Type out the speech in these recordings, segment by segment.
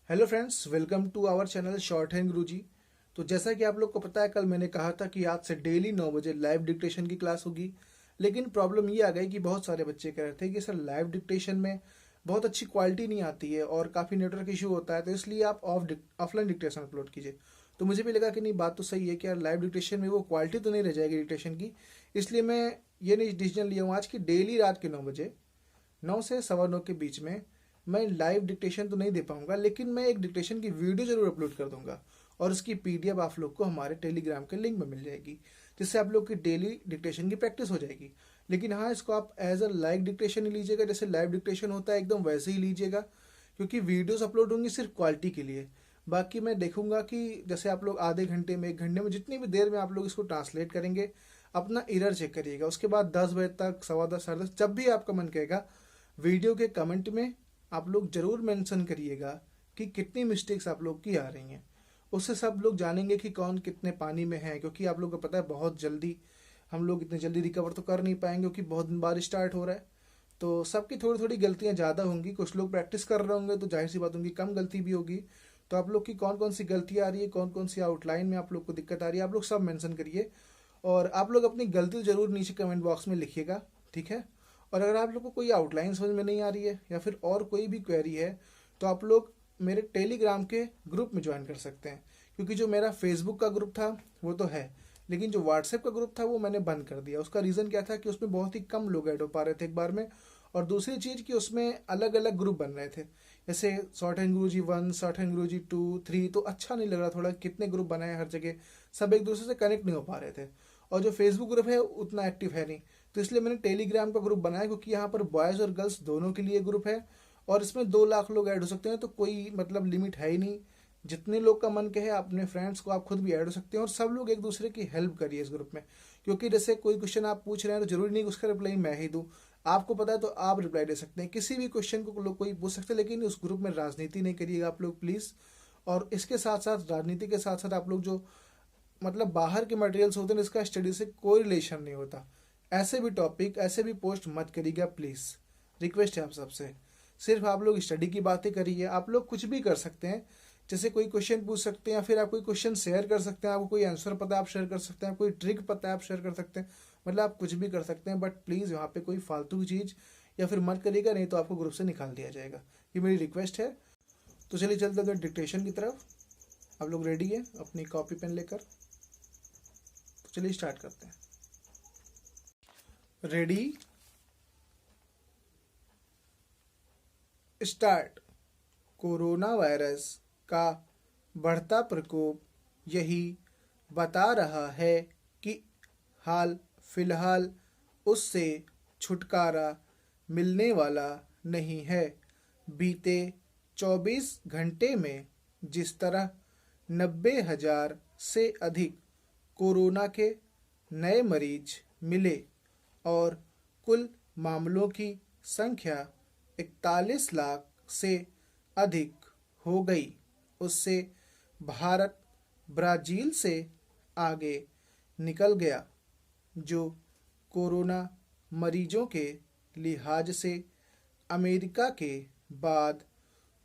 Hello friends, welcome to our channel shorthand Guruji. तो जैसा कि आप लोग को पता है, कल मैंने कहा था कि आज से डेली 9 बजे लाइव डिक्टेशन की क्लास होगी। लेकिन प्रॉब्लम ये आ गई कि बहुत सारे बच्चे कह रहे थे कि सर लाइव डिक्टेशन में बहुत अच्छी क्वालिटी नहीं आती है और काफ़ी नेटवर्क इशू होता है, तो इसलिए आप ऑफलाइन डिक्टेशन अपलोड कीजिए। तो मुझे भी लगा कि नहीं, बात तो सही है कि यार लाइव डिक्टेशन में वो क्वालिटी तो नहीं रह जाएगी डिक्टेशन की। इसलिए मैं ये नहीं डिसीजन लिया हूँ आज की डेली रात के 9 बजे, 9 से 9:15 के बीच में मैं लाइव डिक्टेशन तो नहीं दे पाऊंगा, लेकिन मैं एक डिक्टेशन की वीडियो जरूर अपलोड कर दूंगा और उसकी पीडीएफ आप लोग को हमारे टेलीग्राम के लिंक में मिल जाएगी, जिससे आप लोग की डेली डिक्टेशन की प्रैक्टिस हो जाएगी। लेकिन हाँ, इसको आप एज अ लाइव डिक्टेशन ही लीजिएगा, जैसे लाइव डिक्टेशन होता है एकदम वैसे ही लीजिएगा, क्योंकि वीडियोस अपलोड होंगी सिर्फ क्वालिटी के लिए। बाकी मैं देखूंगा कि जैसे आप लोग आधे घंटे में, 1 घंटे में, जितनी भी देर में आप लोग इसको ट्रांसलेट करेंगे, अपना एरर चेक करिएगा। उसके बाद 10 बजे तक, 10:15, 10:30, जब भी आपका मन कहेगा, वीडियो के कमेंट में आप लोग जरूर मेंशन करिएगा कि कितनी मिस्टेक्स आप लोग की आ रही हैं। उससे सब लोग जानेंगे कि कौन कितने पानी में है, क्योंकि आप लोग को पता है बहुत जल्दी हम लोग इतने जल्दी रिकवर तो कर नहीं पाएंगे, क्योंकि बहुत दिन बाद स्टार्ट हो रहा है। तो सबकी थोड़ी थोड़ी गलतियां ज़्यादा होंगी, कुछ लोग प्रैक्टिस कर रहे होंगे तो जाहिर सी बात होंगी कम गलती भी होगी। तो आप लोग की कौन कौन सी गलती आ रही है, कौन कौन सी आउटलाइन में आप लोग को दिक्कत आ रही है, आप लोग सब मेंशन करिए। और आप लोग अपनी गलती जरूर नीचे कमेंट बॉक्स में लिखिएगा, ठीक है। और अगर आप लोग को कोई आउटलाइन समझ में नहीं आ रही है या फिर और कोई भी क्वेरी है, तो आप लोग मेरे टेलीग्राम के ग्रुप में ज्वाइन कर सकते हैं। क्योंकि जो मेरा फेसबुक का ग्रुप था वो तो है, लेकिन जो व्हाट्सएप का ग्रुप था वो मैंने बंद कर दिया। उसका रीज़न क्या था कि उसमें बहुत ही कम लोग ऐड हो पा रहे थे एक बार में। और दूसरी चीज़ कि उसमें अलग अलग ग्रुप बन रहे थे, जैसे शॉर्ट हैंड गुरुजी 1, शॉर्ट हैंड गुरुजी 2, 3, तो अच्छा नहीं लग रहा। थोड़ा कितने ग्रुप बनाए हर जगह, सब एक दूसरे से कनेक्ट नहीं हो पा रहे थे। और जो फेसबुक ग्रुप है उतना एक्टिव है नहीं, तो इसलिए मैंने टेलीग्राम का ग्रुप बनाया, क्योंकि यहाँ पर बॉयज़ और गर्ल्स दोनों के लिए ग्रुप है। और इसमें 2 लाख लोग ऐड हो सकते हैं, तो कोई मतलब लिमिट है ही नहीं। जितने लोग का मन कहे अपने फ्रेंड्स को आप खुद भी ऐड हो सकते हैं, और सब लोग एक दूसरे की हेल्प करिए इस ग्रुप में। क्योंकि जैसे कोई क्वेश्चन आप पूछ रहे हैं तो जरूरी नहीं कि उसका रिप्लाई मैं ही दूँ। आपको पता है तो आप रिप्लाई दे सकते हैं, किसी भी क्वेश्चन को लोग कोई पूछ सकते हैं, लेकिन उस ग्रुप में राजनीति नहीं करिएगा आप लोग प्लीज़। और इसके साथ साथ, राजनीति के साथ साथ, आप लोग जो मतलब बाहर के मटेरियल्स होते हैं इसका स्टडी से कोई रिलेशन नहीं होता, ऐसे भी टॉपिक, ऐसे भी पोस्ट मत करिएगा प्लीज़। रिक्वेस्ट है आप सबसे, सिर्फ आप लोग स्टडी की बातें करिए। आप लोग कुछ भी कर सकते हैं, जैसे कोई क्वेश्चन पूछ सकते हैं, या फिर आप कोई क्वेश्चन शेयर कर सकते हैं, आपको कोई आंसर पता है आप शेयर कर सकते हैं, कोई ट्रिक पता है आप शेयर कर सकते हैं। मतलब आप कुछ भी कर सकते हैं, बट प्लीज़ यहाँ पे कोई फालतू की चीज़ या फिर मत करिएगा, नहीं तो आपको ग्रुप से निकाल दिया जाएगा। ये मेरी रिक्वेस्ट है। तो चलिए चलते हैं डिक्टेशन की तरफ। आप लोग रेडी है अपनी कॉपी पेन लेकर? तो चलिए स्टार्ट करते हैं। Ready, start. कोरोना वायरस का बढ़ता प्रकोप यही बता रहा है कि हाल फिलहाल उससे छुटकारा मिलने वाला नहीं है। बीते 24 घंटे में जिस तरह 90,000 से अधिक कोरोना के नए मरीज मिले और कुल मामलों की संख्या 41 लाख से अधिक हो गई, उससे भारत ब्राज़ील से आगे निकल गया, जो कोरोना मरीजों के लिहाज से अमेरिका के बाद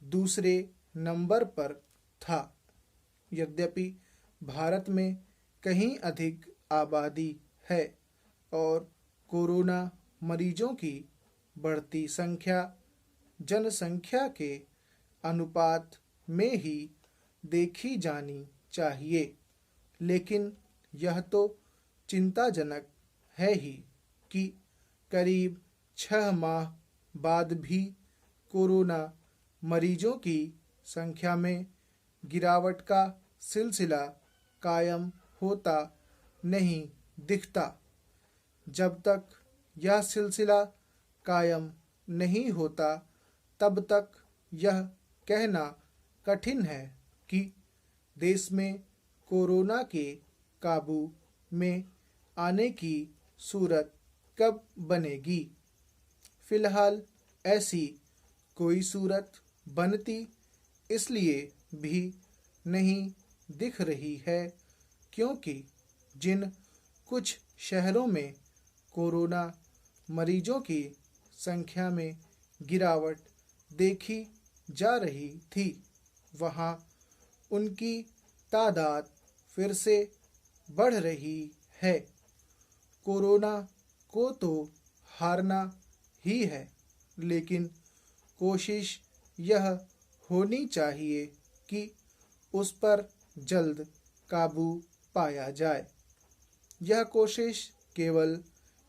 दूसरे नंबर पर था। यद्यपि भारत में कहीं अधिक आबादी है और कोरोना मरीजों की बढ़ती संख्या जनसंख्या के अनुपात में ही देखी जानी चाहिए, लेकिन यह तो चिंताजनक है ही कि करीब 6 माह बाद भी कोरोना मरीजों की संख्या में गिरावट का सिलसिला कायम होता नहीं दिखता। जब तक यह सिलसिला कायम नहीं होता, तब तक यह कहना कठिन है कि देश में कोरोना के काबू में आने की सूरत कब बनेगी। फिलहाल ऐसी कोई सूरत बनती इसलिए भी नहीं दिख रही है क्योंकि जिन कुछ शहरों में कोरोना मरीजों की संख्या में गिरावट देखी जा रही थी, वहाँ उनकी तादाद फिर से बढ़ रही है। कोरोना को तो हारना ही है, लेकिन कोशिश यह होनी चाहिए कि उस पर जल्द काबू पाया जाए। यह कोशिश केवल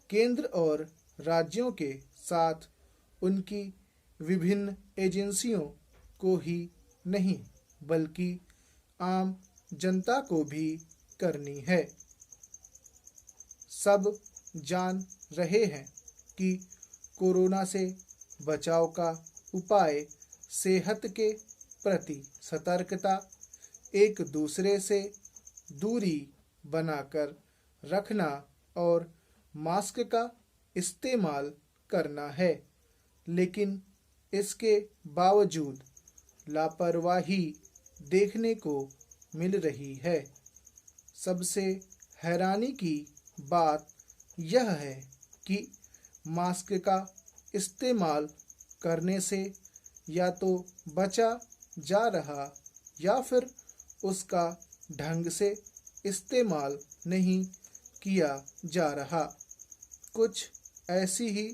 केंद्र और राज्यों के साथ उनकी विभिन्न एजेंसियों को ही नहीं, बल्कि आम जनता को भी करनी है। सब जान रहे हैं कि कोरोना से बचाव का उपाय सेहत के प्रति सतर्कता, एक दूसरे से दूरी बनाकर रखना और मास्क का इस्तेमाल करना है। लेकिन इसके बावजूद लापरवाही देखने को मिल रही है। सबसे हैरानी की बात यह है कि मास्क का इस्तेमाल करने से या तो बचा जा रहा या फिर उसका ढंग से इस्तेमाल नहीं किया जा रहा। कुछ ऐसी ही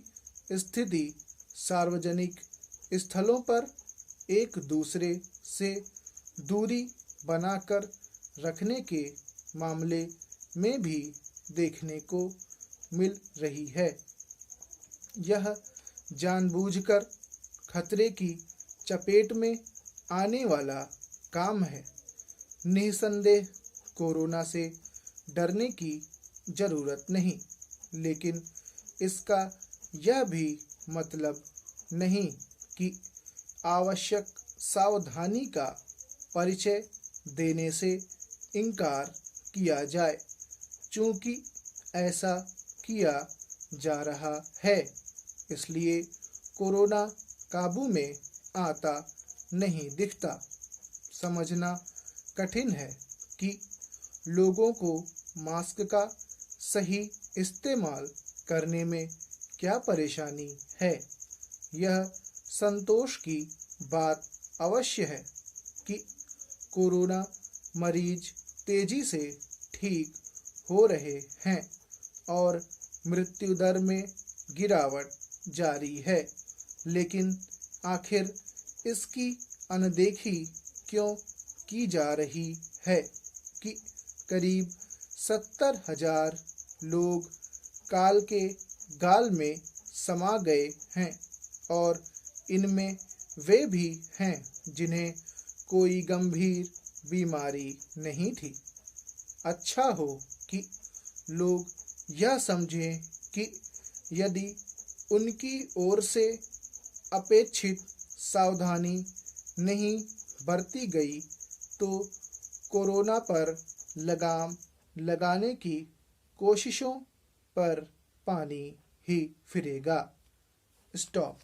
स्थिति सार्वजनिक स्थलों पर एक दूसरे से दूरी बनाकर रखने के मामले में भी देखने को मिल रही है। यह जानबूझकर खतरे की चपेट में आने वाला काम है। निसंदेह कोरोना से डरने की जरूरत नहीं, लेकिन इसका यह भी मतलब नहीं कि आवश्यक सावधानी का परिचय देने से इनकार किया जाए। चूंकि ऐसा किया जा रहा है, इसलिए कोरोना काबू में आता नहीं दिखता। समझना कठिन है कि लोगों को मास्क का सही इस्तेमाल करने में क्या परेशानी है। यह संतोष की बात अवश्य है कि कोरोना मरीज तेजी से ठीक हो रहे हैं और मृत्यु दर में गिरावट जारी है, लेकिन आखिर इसकी अनदेखी क्यों की जा रही है कि करीब 70,000 लोग काल के गाल में समा गए हैं और इनमें वे भी हैं जिन्हें कोई गंभीर बीमारी नहीं थी। अच्छा हो कि लोग यह समझें कि यदि उनकी ओर से अपेक्षित सावधानी नहीं बरती गई तो कोरोना पर लगाम लगाने की कोशिशों पर पानी ही फिरेगा। स्टॉप।